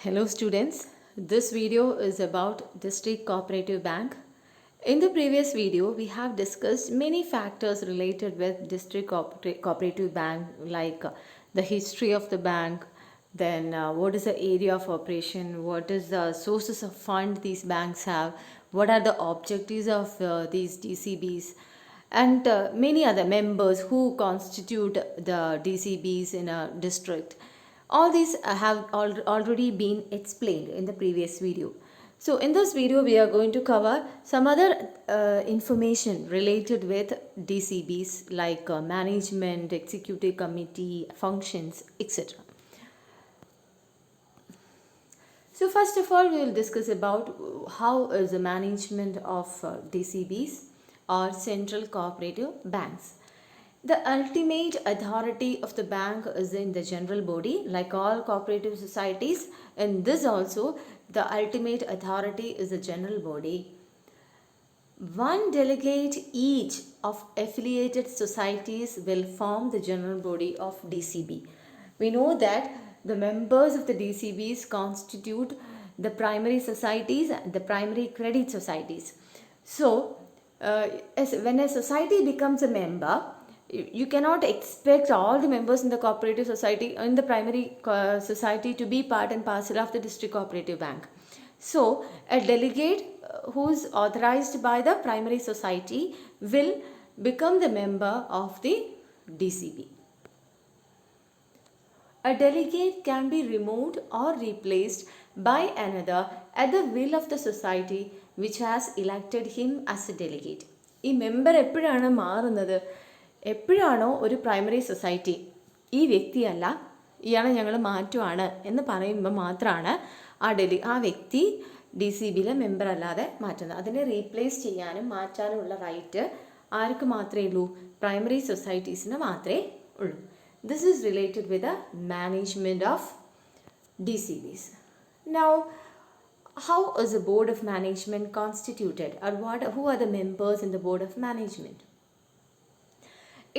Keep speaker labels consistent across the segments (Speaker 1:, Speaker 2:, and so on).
Speaker 1: Hello students, this video is about District Cooperative Bank. In the previous video, we have discussed many factors related with District Cooperative Bank like the history of the bank, then what is the area of operation, what is the sources of fund these banks have, what are the objectives of these DCBs, and many other members who constitute the DCBs in a district. All these have already been explained in the previous video. So in this video we are going to cover some other information related with DCBs like management, executive committee, functions, etc. So first of all we will discuss about how is the management of DCBs or central cooperative banks. The ultimate authority of the bank is in the general body, like all cooperative societies. In this also, the ultimate authority is the general body. One delegate each of affiliated societies will form the general body of DCB. We know that the members of the DCBs constitute the primary societies and the primary credit societies. So, when a society becomes a member, you cannot expect all the members in the cooperative society in the primary society to be part and parcel of the district cooperative bank. So a delegate who is authorized by the primary society will become the member of the DCB. A delegate can be removed or replaced by another at the will of the society which has elected him as a delegate. ഈ member എപ്പോഴാണ് മാറുന്നത്? എപ്പോഴാണോ ഒരു primary society ഈ വ്യക്തിയല്ല ഇയാളെ ഞങ്ങൾ മാറ്റുവാണ് എന്ന് പറയുമ്പോൾ മാത്രമാണ് ആ വ്യക്തി ഡി സി ബിയിലെ മെമ്പർ അല്ലാതെ മാറ്റുന്നത്. അതിനെ റീപ്ലേസ് ചെയ്യാനും മാറ്റാനുമുള്ള റൈറ്റ് ആർക്ക് മാത്രമേ ഉള്ളൂ? പ്രൈമറി സൊസൈറ്റീസിന് മാത്രമേ ഉള്ളൂ. This is related with the management of DCBs. Now, how is the board of management constituted, or who are the members in the board of management?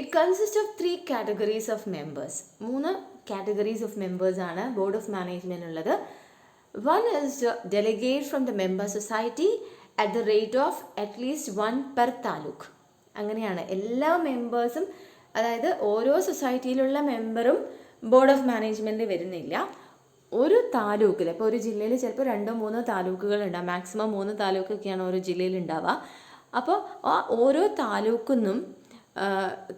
Speaker 1: It consists of 3 categories of members. 3 categories of members ആണ് board of management ഉള്ളത്. One is delegate from the member society at the rate of at least 1 per taluk. അങ്ങനെയാണ് എല്ലാ മെമ്പേഴ്സും, അതായത് ഓരോ സൊസൈറ്റിയിലുള്ള മെമ്പറും board of മാനേജ്മെൻറ്റിൽ വരുന്നില്ല. ഒരു താലൂക്കിൽ, ഇപ്പോൾ ഒരു ജില്ലയിൽ ചിലപ്പോൾ 2-3 താലൂക്കുകൾ ഉണ്ടാകും, മാക്സിമം 3 താലൂക്കൊക്കെയാണ് ഓരോ ജില്ലയിൽ ഉണ്ടാവുക. അപ്പോൾ ആ ഓരോ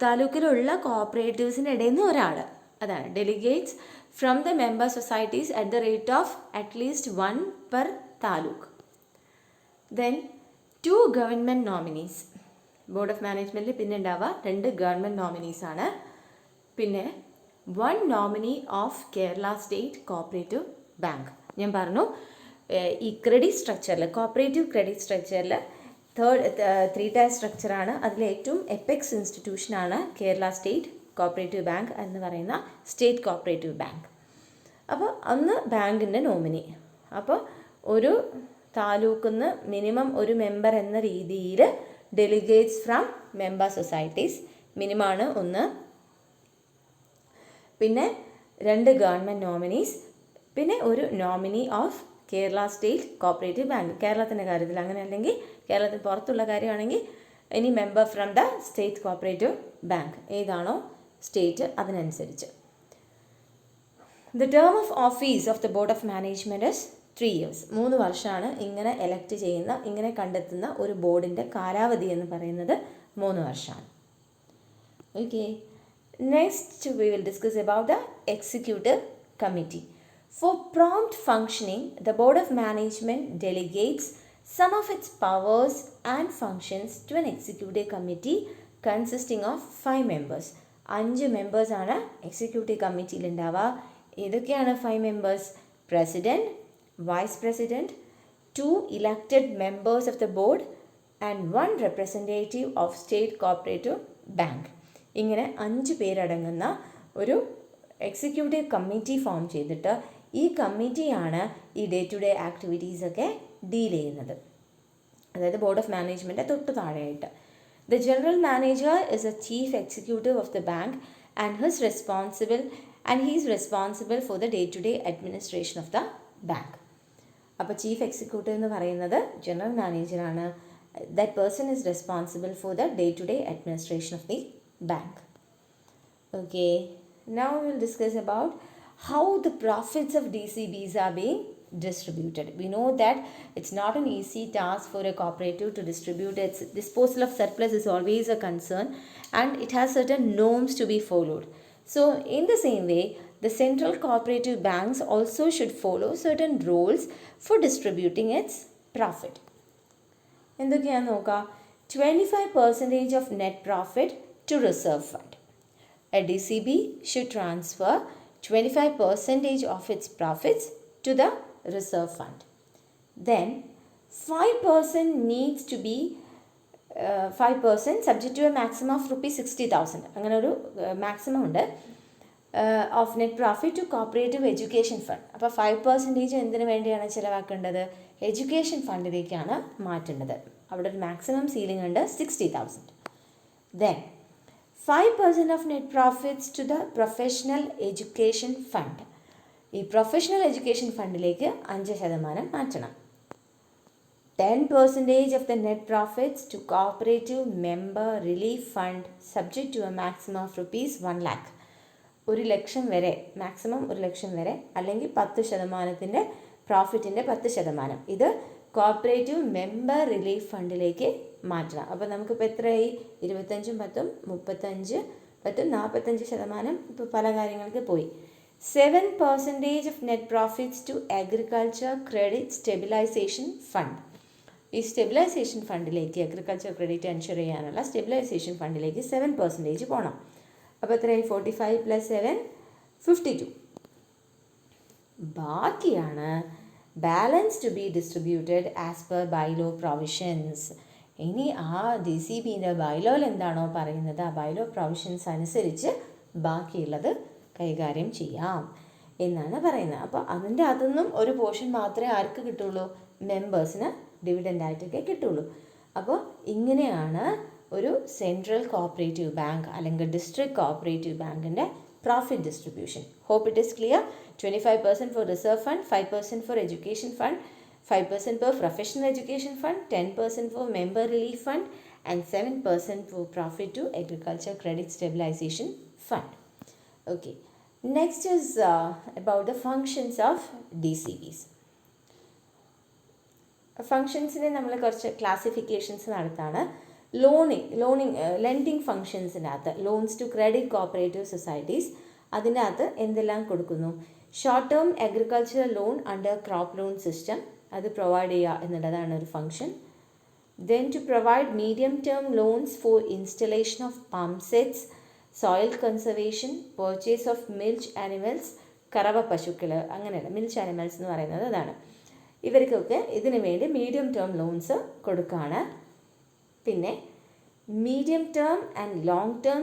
Speaker 1: താലൂക്കിലുള്ള കോപ്പറേറ്റീവ്സിൻ്റെ ഇടയിൽ നിന്ന് ഒരാൾ, അതാണ് delegates from the member societies at the rate of at least 1 per taluk. Then 2 government nominees. Board of മാനേജ്മെൻറ്റിൽ പിന്നെ ഉണ്ടാവുക 2 ഗവൺമെൻറ് നോമിനീസാണ്. പിന്നെ 1 nominee of Kerala state cooperative bank. ഞാൻ പറഞ്ഞു ഈ ക്രെഡിറ്റ് സ്ട്രക്ചറിൽ, കോപ്പറേറ്റീവ് ക്രെഡിറ്റ് സ്ട്രക്ചറിൽ 3 ടയർ സ്ട്രക്ചറാണ്. അതിൽ ഏറ്റവും എപ്പെക്സ് ഇൻസ്റ്റിറ്റ്യൂഷനാണ് കേരള സ്റ്റേറ്റ് കോപ്പറേറ്റീവ് ബാങ്ക് എന്ന് പറയുന്ന സ്റ്റേറ്റ് കോപ്പറേറ്റീവ് ബാങ്ക്. അപ്പോൾ അന്ന് ബാങ്കിൻ്റെ നോമിനി. അപ്പോൾ ഒരു താലൂക്കിൽ നിന്ന് മിനിമം ഒരു മെമ്പർ എന്ന രീതിയിൽ ഡെലിഗേറ്റ്സ് ഫ്രം മെമ്പർ സൊസൈറ്റീസ് മിനിമമാണ് 1. പിന്നെ 2 ഗവൺമെൻറ് നോമിനീസ്, പിന്നെ ഒരു nominee of Kerala state cooperative bank. കേരളത്തിൻ്റെ കാര്യത്തിൽ അങ്ങനെ, അല്ലെങ്കിൽ കേരളത്തിന് പുറത്തുള്ള കാര്യമാണെങ്കിൽ ഇനി member from the state cooperative bank, ഏതാണോ സ്റ്റേറ്റ് അതിനനുസരിച്ച്. The term of office of the board of management is 3 years. 3 വർഷമാണ് ഇങ്ങനെ എലക്ട് ചെയ്യുന്ന, ഇങ്ങനെ കണ്ടെത്തുന്ന ഒരു ബോർഡിൻ്റെ കാലാവധി എന്ന് പറയുന്നത് 3 വർഷമാണ്. Okay, next we will discuss about the executive committee. For prompt functioning, the Board of Management delegates some of its powers and functions to an executive committee consisting of 5 members. 5 members ആണ് executive കമ്മിറ്റിയിൽ ഉണ്ടാവുക. ഏതൊക്കെയാണ് 5 members? President, Vice President, 2 elected members of the board and 1 representative of State Cooperative Bank. ഇങ്ങനെ 5 പേരടങ്ങുന്ന ഒരു executive committee form ചെയ്തിട്ട് ഈ കമ്മിറ്റിയാണ് ഈ ഡേ ടു ഡേ ആക്ടിവിറ്റീസൊക്കെ ഡീൽ ചെയ്യുന്നത്. അതായത് ബോർഡ് ഓഫ് മാനേജ്മെൻറ്റ് തൊട്ട് താഴെയായിട്ട്. The general manager is a chief executive of the bank and he's responsible for the day to day administration of the bank. അപ്പോൾ ചീഫ് എക്സിക്യൂട്ടീവ് എന്ന് പറയുന്നത് general മാനേജറാണ്. That person is responsible for the day to day administration of the bank. Okay, now we will discuss about how the profits of DCBs are being distributed. We know that it's not an easy task for a cooperative to distribute its disposal of surplus is always a concern, and it has certain norms to be followed. So in the same way, the central cooperative banks also should follow certain rules for distributing its profit. എന്തൊക്കെയാണെന്ന് നോക്കാം. 25% of net profit to reserve fund. A DCB should transfer 25% of its profits to the reserve fund. Then 5% needs to be 5% subject to a maximum of rupees 60,000. അങ്ങനെ ഒരു maximum ഉണ്ട് of net profit to cooperative education fund. അപ്പോൾ 5% എന്തിനു വേണ്ടിയാണ് ചിലവാക്കേണ്ടത്? Education ഫണ്ടിലേക്കാണ് മാറ്റേണ്ടത്. അവിടെ ഒരു maximum ceiling ഉണ്ട് 60,000. Then 5% of net profits to the professional education fund. ഈ പ്രൊഫഷണൽ എഡ്യൂക്കേഷൻ ഫണ്ടിലേക്ക് 5% മാറ്റണം. 10% of the net profits to cooperative member relief fund subject to a maximum of rupees 1 lakh. 1 ലക്ഷം വരെ, മാക്സിമം 1 ലക്ഷം വരെ, അല്ലെങ്കിൽ 10% പ്രോഫിറ്റിൻ്റെ 10%. ഇത് കോപ്പറേറ്റീവ് മെമ്പർ റിലീഫ് ഫണ്ടിലേക്ക് മാറ്റണം. അപ്പോൾ നമുക്കിപ്പോൾ എത്രയായി? 25, 10, 35, 10, 45%. ഇപ്പോൾ പല കാര്യങ്ങൾക്ക് പോയി. 7% of net profits to agriculture credit stabilization fund. ഈ സ്റ്റെബിലൈസേഷൻ ഫണ്ടിലേക്ക്, അഗ്രികൾച്ചർ ക്രെഡിറ്റ് എൻഷുർ ചെയ്യാനുള്ള സ്റ്റെബിലൈസേഷൻ ഫണ്ടിലേക്ക് 7% പോകണം. അപ്പോൾ എത്രയായി? 45 + 7 52. ബാക്കിയാണ് balance to be distributed as per bylaw provisions. ഇനി ആ DCBൻ്റെ ബൈലോയിൽ എന്താണോ പറയുന്നത് ആ ബൈലോ പ്രൊവിഷൻസ് അനുസരിച്ച് ബാക്കിയുള്ളത് കൈകാര്യം ചെയ്യാം എന്നാണ് പറയുന്നത്. അപ്പോൾ അതിൻ്റെ അതൊന്നും ഒരു പോർഷൻ മാത്രമേ ആർക്ക് കിട്ടുള്ളൂ? മെമ്പേഴ്സിന് ഡിവിഡൻ്റ് ആയിട്ടൊക്കെ കിട്ടുള്ളൂ. അപ്പോൾ ഇങ്ങനെയാണ് ഒരു സെൻട്രൽ കോപ്പറേറ്റീവ് ബാങ്ക് അല്ലെങ്കിൽ ഡിസ്ട്രിക്ട് കോപ്പറേറ്റീവ് ബാങ്കിൻ്റെ profit distribution. Hope it is clear. 25% for reserve fund, 5% for education fund, 5% for professional education fund, 10% for member relief fund, and 7% for profit to agriculture credit stabilization fund. Okay. Next is about the functions of DCBs. ഫങ്ഷൻസിനെ നമ്മൾ കുറച്ച് classifications നടത്താണ്. Lending ഫങ്ഷൻസിനകത്ത് loans to credit cooperative societies, അതിൻ്റെ അകത്ത് എന്തെല്ലാം കൊടുക്കുന്നു? Short term agricultural loan under crop loan system, അത് പ്രൊവൈഡ് ചെയ്യുക എന്നുള്ളതാണ് ഒരു function. Then to provide medium term loans for installation of pump sets, soil conservation, purchase of milch animals, കറവ പശുക്കൾ, അങ്ങനെയല്ല മിൽച്ച് ആനിമൽസ് എന്ന് പറയുന്നത് അതാണ്. ഇവർക്കൊക്കെ ഇതിനു വേണ്ടി മീഡിയം ടേം ലോൺസ് കൊടുക്കുകയാണ്. പിന്നെ medium term and long term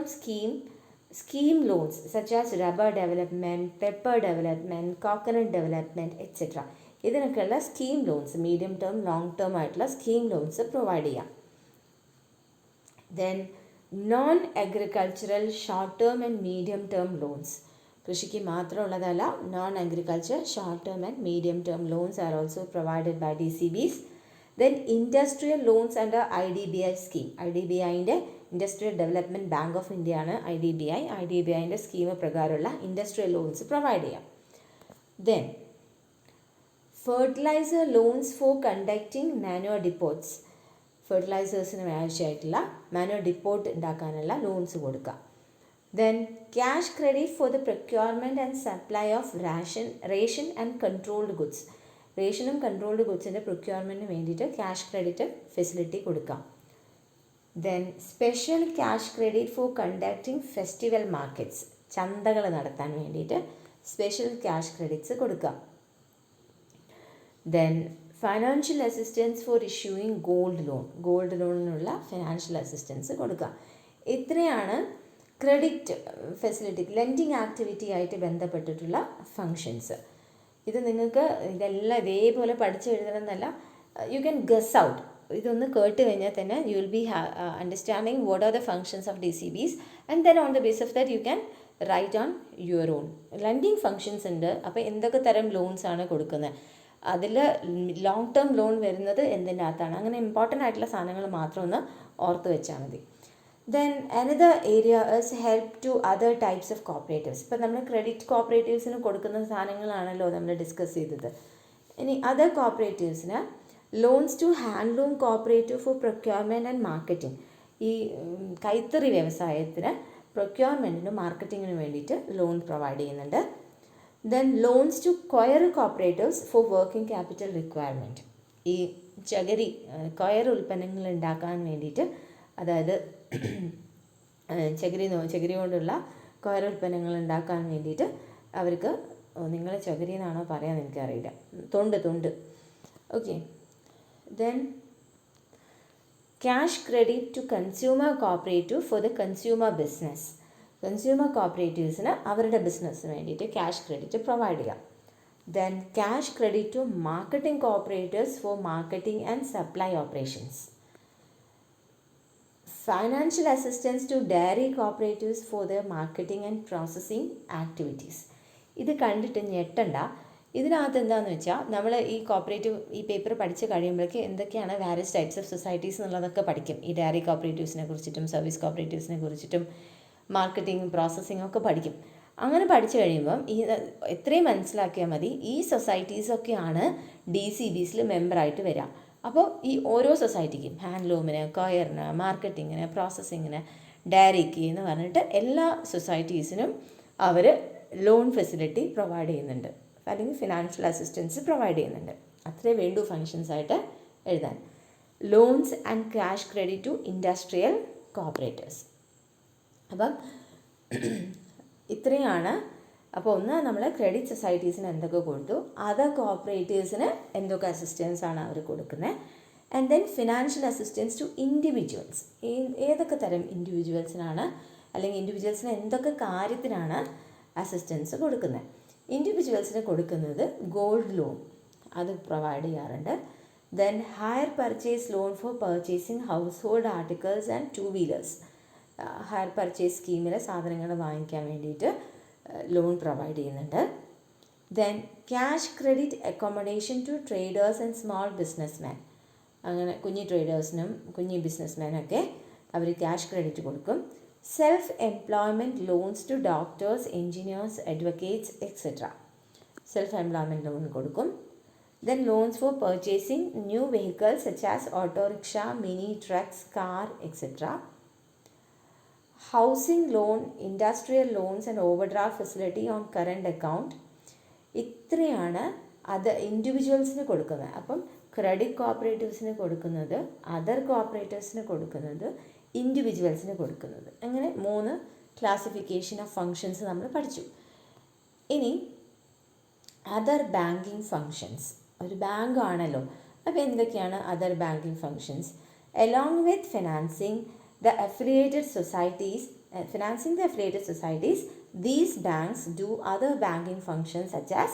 Speaker 1: scheme loans such as rubber development, pepper development, coconut development etcetera, ഇതിനൊക്കെയുള്ള scheme loans, medium term long term ആയിട്ടുള്ള സ്കീം ലോൺസ് പ്രൊവൈഡ് ചെയ്യാം. Then non agricultural short term and medium term loans, കൃഷിക്ക് മാത്രമുള്ളതല്ല, non agriculture short term and medium term loans are also provided by DCBs. Then industrial loans under IDBI scheme, IDBIൻ്റെ industrial development bank of India ആണ് IDBIൻ്റെ scheme പ്രകാരമുള്ള industrial loans provide ചെയ്യാം. Then fertiliser loans for conducting manure depots, ഫെർട്ടിലൈസേഴ്സിന് ആവശ്യമായിട്ടുള്ള manure depot ഉണ്ടാക്കാനുള്ള loans കൊടുക്കാം. Then cash credit for the procurement and supply of ration and controlled goods. റേഷനും controlled ഗുഡ്സിൻ്റെ പ്രൊക്യൂർമെൻറ്റിന് വേണ്ടിയിട്ട് ക്യാഷ് ക്രെഡിറ്റ് ഫെസിലിറ്റി കൊടുക്കാം. Then special cash credit for conducting festival markets, ചന്തകൾ നടത്താൻ വേണ്ടിയിട്ട് സ്പെഷ്യൽ ക്യാഷ് ക്രെഡിറ്റ്സ് കൊടുക്കാം. Then financial assistance for issuing gold ലോണിനുള്ള ഫിനാൻഷ്യൽ അസിസ്റ്റൻസ് കൊടുക്കാം. ഇത്രയാണ് ക്രെഡിറ്റ് ഫെസിലിറ്റി, ലെൻഡിങ് ആക്ടിവിറ്റി ആയിട്ട് ബന്ധപ്പെട്ടിട്ടുള്ള ഫങ്ഷൻസ്. ഇത് നിങ്ങൾക്ക് ഇതെല്ലാം ഇതേപോലെ പഠിച്ചെഴുതണമെന്നല്ല, യു ക്യാൻ ഗസ് ഔട്ട്. ഇതൊന്ന് കേട്ട് കഴിഞ്ഞാൽ തന്നെ you will be understanding what are the functions of DCBs, and then on the base of that you can write on your own. Lending functions ഉണ്ട്. അപ്പോൾ എന്തൊക്കെ തരം ലോൺസ് ആണ് കൊടുക്കുന്നത്, അതിൽ ലോങ് ടേം ലോൺ വരുന്നത് എന്തിൻ്റെ അകത്താണ്, അങ്ങനെ ഇമ്പോർട്ടൻ്റ് ആയിട്ടുള്ള സാധനങ്ങൾ മാത്രം ഒന്ന് ഓർത്ത് വെച്ചാൽ മതി. Then another area is help to other types of cooperatives. ഇപ്പം നമ്മൾ ക്രെഡിറ്റ് കോപ്പറേറ്റീവ്സിന് കൊടുക്കുന്ന സാധനങ്ങളാണല്ലോ നമ്മൾ ഡിസ്കസ് ചെയ്തത്. ഇനി അതർ കോപ്പറേറ്റീവ്സിന് loans to handloom cooperative for procurement and marketing. ഈ കൈത്തറി വ്യവസായത്തിന് പ്രൊക്യൂർമെൻറ്റിനും മാർക്കറ്റിങ്ങിനും വേണ്ടിയിട്ട് ലോൺ പ്രൊവൈഡ് ചെയ്യുന്നുണ്ട്. Then loans to coir cooperatives for working capital requirement. ഈ കൊയർ ഉൽപ്പന്നങ്ങൾ ഉണ്ടാക്കാൻ വേണ്ടിയിട്ട്, അതായത് ചകിരി കൊണ്ടുള്ള കൊയർ ഉൽപ്പന്നങ്ങൾ ഉണ്ടാക്കാൻ വേണ്ടിയിട്ട് അവർക്ക്, നിങ്ങൾ ചകിരി എന്നാണോ പറയാൻ എനിക്കറിയില്ല, തൊണ്ട് okay. Then cash credit to consumer cooperative for the consumer business. Consumer കോപ്പറേറ്റീവ്സിന് അവരുടെ ബിസിനസ്സിന് വേണ്ടിയിട്ട് ക്യാഷ് ക്രെഡിറ്റ് പ്രൊവൈഡ് ചെയ്യാം. Then cash credit to marketing cooperatives for marketing and supply operations. Financial assistance to dairy cooperatives for the marketing and processing activities. ഇത് കണ്ടിട്ട് ഞെട്ടണ്ട. ഇതിനകത്ത് എന്താണെന്ന് വെച്ചാൽ, നമ്മൾ ഈ കോപ്പറേറ്റീവ് ഈ പേപ്പർ പഠിച്ച് കഴിയുമ്പോഴേക്ക് എന്തൊക്കെയാണ് വാരിയസ് ടൈപ്സ് ഓഫ് സൊസൈറ്റീസ് എന്നുള്ളതൊക്കെ പഠിക്കും. ഈ ഡയറി കോപ്പറേറ്റീവ്സിനെ കുറിച്ചിട്ടും സർവീസ് കോപ്പറേറ്റീവ്സിനെ കുറിച്ചിട്ടും മാർക്കറ്റിംഗ് പ്രോസസ്സിംഗ് ഒക്കെ പഠിക്കും. അങ്ങനെ പഠിച്ചു കഴിയുമ്പം എത്രയും മനസ്സിലാക്കിയാൽ മതി, ഈ സൊസൈറ്റീസൊക്കെയാണ് DCBസിൽ മെമ്പറായിട്ട് വരിക. അപ്പോൾ ഈ ഓരോ സൊസൈറ്റിക്കും ഹാൻഡ്ലൂമിന്, കൊയറിന്, മാർക്കറ്റിങ്ങിന്, പ്രോസസ്സിങ്ങിന്, ഡയറിക്ക് എന്ന് പറഞ്ഞിട്ട് എല്ലാ സൊസൈറ്റീസിനും അവർ ലോൺ ഫെസിലിറ്റി പ്രൊവൈഡ് ചെയ്യുന്നുണ്ട്, അല്ലെങ്കിൽ ഫിനാൻഷ്യൽ അസിസ്റ്റൻസ് പ്രൊവൈഡ് ചെയ്യുന്നുണ്ട്. അത്രേ വേണ്ടൂ ഫങ്ഷൻസ് ആയിട്ട് എഴുതാൻ. Loans and cash credit to industrial cooperators. അപ്പം ഇത്രയാണ്. അപ്പോൾ ഒന്ന് നമ്മൾ ക്രെഡിറ്റ് സൊസൈറ്റീസിന് എന്തൊക്കെ കൊടുത്തു, അതർ കോപ്പറേറ്റീവ്സിന് എന്തൊക്കെ അസിസ്റ്റൻസ് ആണ് അവർ കൊടുക്കുന്നത്. And then financial assistance to individuals. ഏതൊക്കെ തരം ഇൻഡിവിജ്വൽസിനാണ്, അല്ലെങ്കിൽ ഇൻഡിവിജ്വൽസിന് എന്തൊക്കെ കാര്യത്തിനാണ് അസിസ്റ്റൻസ് കൊടുക്കുന്നത്. ഇൻഡിവിജ്വൽസിന് കൊടുക്കുന്നത് ഗോൾഡ് ലോൺ, അത് പ്രൊവൈഡ് ചെയ്യാറുണ്ട്. Then hire purchase loan for purchasing household articles and 2 wheelers. Hire purchase സ്കീമിൽ സാധനങ്ങൾ വാങ്ങിക്കാൻ വേണ്ടിയിട്ട് ലോൺ പ്രൊവൈഡ് ചെയ്യുന്നുണ്ട്. Then cash credit accommodation to traders and small businessman. അങ്ങനെ കുഞ്ഞു ട്രേഡേഴ്സിനും കുഞ്ഞു ബിസിനസ്മാനൊക്കെ അവർ ക്യാഷ് ക്രെഡിറ്റ് കൊടുക്കും. Self employment loans to doctors, engineers, advocates etcetera. Self employment loan കൊടുക്കും. Then loans for purchasing new vehicles such as auto rickshaw, mini trucks, car etcetera. Housing loan, industrial loans and overdraft facility on current account. ഇത്രയാണ് അത് ഇൻഡിവിജ്വൽസിന് കൊടുക്കുന്നത്. അപ്പം credit കോപ്പറേറ്റീവ്സിന് കൊടുക്കുന്നത്, other കോപ്പറേറ്റീവ്സിന് കൊടുക്കുന്നത്, ഇൻഡിവിജ്വൽസിന് കൊടുക്കുന്നത്. അങ്ങനെ 3 ക്ലാസിഫിക്കേഷൻ ഓഫ് ഫങ്ഷൻസ് നമ്മൾ പഠിച്ചു. ഇനി അതർ ബാങ്കിങ് ഫങ്ഷൻസ്. ഒരു ബാങ്ക് ആണല്ലോ, അപ്പോൾ എന്തൊക്കെയാണ് other banking functions? Along with financing the affiliated societies, these banks do other banking functions such as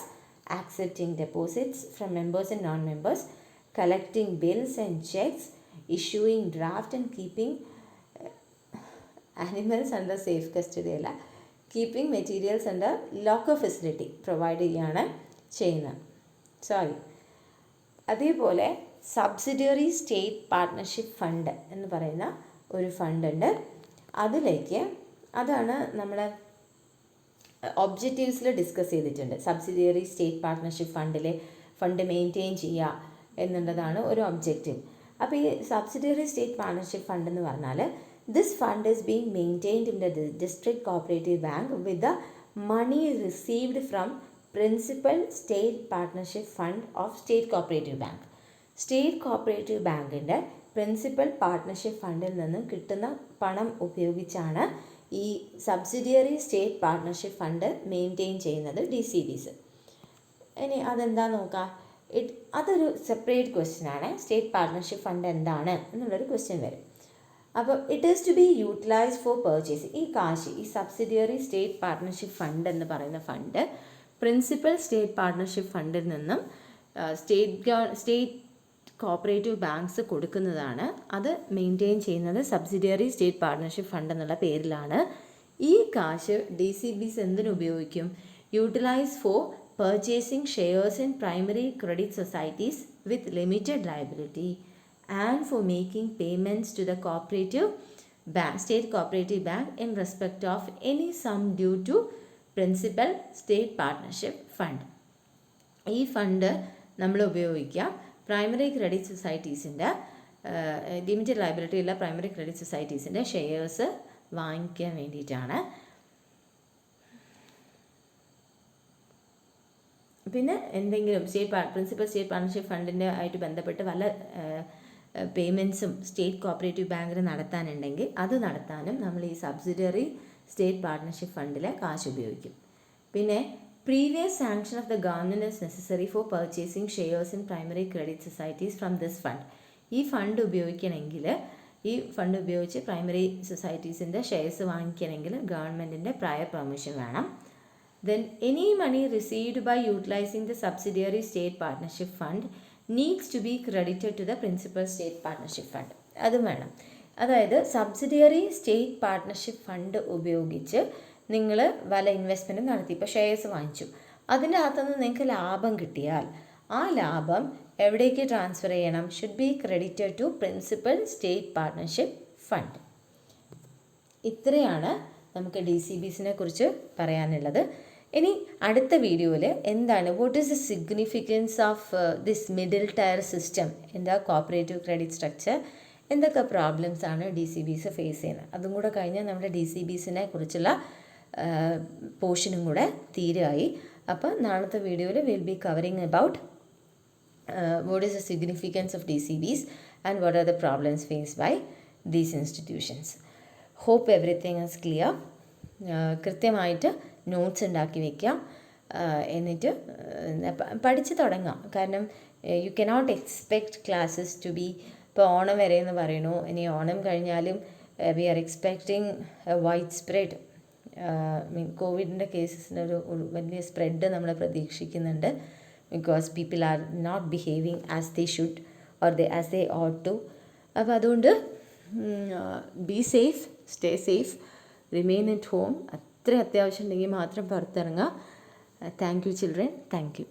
Speaker 1: accepting deposits from members and non-members, collecting bills and checks, issuing draft and keeping animals under safe custody അല്ല, keeping materials under locker facility provide ചെയ്യുകയാണ് ചെയ്യുന്നത്. അതേപോലെ subsidiary state partnership fund എന്ന് പറയുന്ന ഒരു ഫണ്ടുണ്ട്. അതിലേക്ക് അതാണ് നമ്മൾ ഒബ്ജക്റ്റീവ്സിൽ ഡിസ്കസ് ചെയ്തിട്ടുണ്ട്. Subsidiary state partnership fund maintain ചെയ്യുക എന്നുള്ളതാണ് ഒരു ഒബ്ജക്റ്റീവ്. അപ്പോൾ ഈ സബ്സിഡിയറി സ്റ്റേറ്റ് പാർട്ട്ണർഷിപ്പ് ഫണ്ട് എന്ന് പറഞ്ഞാൽ, this fund is being maintained in the district cooperative bank with the money received from principal state partnership fund of state cooperative bank. State cooperative ബാങ്കിൻ്റെ principal partnership ഫണ്ടിൽ നിന്നും കിട്ടുന്ന പണം ഉപയോഗിച്ചാണ് ഈ subsidiary state partnership fund maintain ചെയ്യുന്നത് DCBs. ഇനി അതെന്താ നോക്കാം. അതൊരു സെപ്പറേറ്റ് ക്വസ്റ്റ്യൻ ആണ്. സ്റ്റേറ്റ് പാർട്ട്ണർഷിപ്പ് ഫണ്ട് എന്താണ് എന്നുള്ളൊരു ക്വസ്റ്റ്യൻ വരും. അപ്പോൾ it is to be utilised for purchase. ഈ കാശ്, ഈ സബ്സിഡിയറി സ്റ്റേറ്റ് പാർട്ട്ണർഷിപ്പ് ഫണ്ട് എന്ന് പറയുന്ന ഫണ്ട് പ്രിൻസിപ്പൽ സ്റ്റേറ്റ് പാർട്ട്ണർഷിപ്പ് ഫണ്ടിൽ നിന്നും സ്റ്റേറ്റ് കോപ്പറേറ്റീവ് ബാങ്ക്സ് കൊടുക്കുന്നതാണ്. അത് മെയിൻറ്റെയിൻ ചെയ്യുന്നത് സബ്സിഡിയറി സ്റ്റേറ്റ് പാർട്ട്ണർഷിപ്പ് ഫണ്ട് എന്നുള്ള പേരിലാണ്. ഈ കാശ് DCBs എന്തിനു ഉപയോഗിക്കും? Utilise for purchasing shares in primary credit societies with limited liability and for making payments to the cooperative bank, state cooperative bank in respect of any sum due to principal state partnership fund. ഈ fund നമ്മൾ ഉപയോഗിക്കുക primary credit സൊസൈറ്റീസിൻ്റെ limited liability ഉള്ള primary credit സൊസൈറ്റീസിൻ്റെ shares വാങ്ങിക്കാൻ വേണ്ടിയിട്ടാണ്. പിന്നെ എന്തെങ്കിലും principal state partnership ഫണ്ടിൻ്റെ ആയിട്ട് ബന്ധപ്പെട്ട് വല്ല പേയ്മെൻറ്റ്സും സ്റ്റേറ്റ് കോപ്പറേറ്റീവ് ബാങ്കിൽ നടത്താനുണ്ടെങ്കിൽ അത് നടത്താനും നമ്മൾ ഈ സബ്സിഡിയറി സ്റ്റേറ്റ് പാർട്ണർഷിപ്പ് ഫണ്ടിലെ കാശ് ഉപയോഗിക്കും. പിന്നെ previous sanction of the government is necessary four purchasing shares in primary credit societies from this fund. ഈ ഫണ്ട് ഉപയോഗിക്കണമെങ്കിൽ ഈ ഫണ്ട് ഉപയോഗിച്ച് പ്രൈമറി സൊസൈറ്റീസിൻ്റെ ഷെയർസ് വാങ്ങിക്കണമെങ്കിൽ ഗവൺമെൻറ്റിൻ്റെ പ്രയർ പെർമിഷൻ വേണം. Then any money received by utilizing the subsidiary state partnership fund needs to be credited to the principal state partnership fund. അതും വേണം. അതായത് subsidiary state partnership fund ഉപയോഗിച്ച് നിങ്ങൾ വല്ല ഇൻവെസ്റ്റ്മെൻറ്റ് നടത്തി, ഇപ്പോൾ ഷെയർസ് വാങ്ങിച്ചു, അതിൻ്റെ അകത്തുനിന്ന് നിങ്ങൾക്ക് ലാഭം കിട്ടിയാൽ ആ ലാഭം എവിടേക്ക് ട്രാൻസ്ഫർ ചെയ്യണം? Should be credited to principal state partnership fund. ഇത്രയാണ് നമുക്ക് DCBസിനെ കുറിച്ച് പറയാനുള്ളത്. ഇനി അടുത്ത വീഡിയോയിൽ എന്താണ് what is the significance of this middle tier system in the cooperative credit structure, എന്തൊക്കെ പ്രോബ്ലംസ് ആണ് DCBs ഫേസ് ചെയ്യുന്നത്, അതും കൂടെ കഴിഞ്ഞാൽ നമ്മുടെ DCBസിനെ കുറിച്ചുള്ള പോർഷനും കൂടെ തീരായി. അപ്പോൾ നാളത്തെ വീഡിയോയിൽ will be covering about what is the significance of DCBs and what are the problems faced by these institutions. Hope everything is clear. കൃത്യമായിട്ട് നോട്ട്സ് ഉണ്ടാക്കി വയ്ക്കാം, എന്നിട്ട് പഠിച്ച് തുടങ്ങാം. കാരണം you cannot expect classes to be, ഇപ്പോൾ ഓണം വരെ എന്ന് പറയുന്നു, ഇനി ഓണം കഴിഞ്ഞാലും we are expecting wide spread കോവിഡിൻ്റെ കേസസിനൊരു വലിയ സ്പ്രെഡ് നമ്മൾ പ്രതീക്ഷിക്കുന്നുണ്ട്. Because people are not behaving as they should or as they ought to. അപ്പോൾ അതുകൊണ്ട് be safe, stay safe, remain at home. അത്ര അത്യാവശ്യം ഉണ്ടെങ്കിൽ മാത്രം പുറത്തിറങ്ങുക. Thank you children, thank U.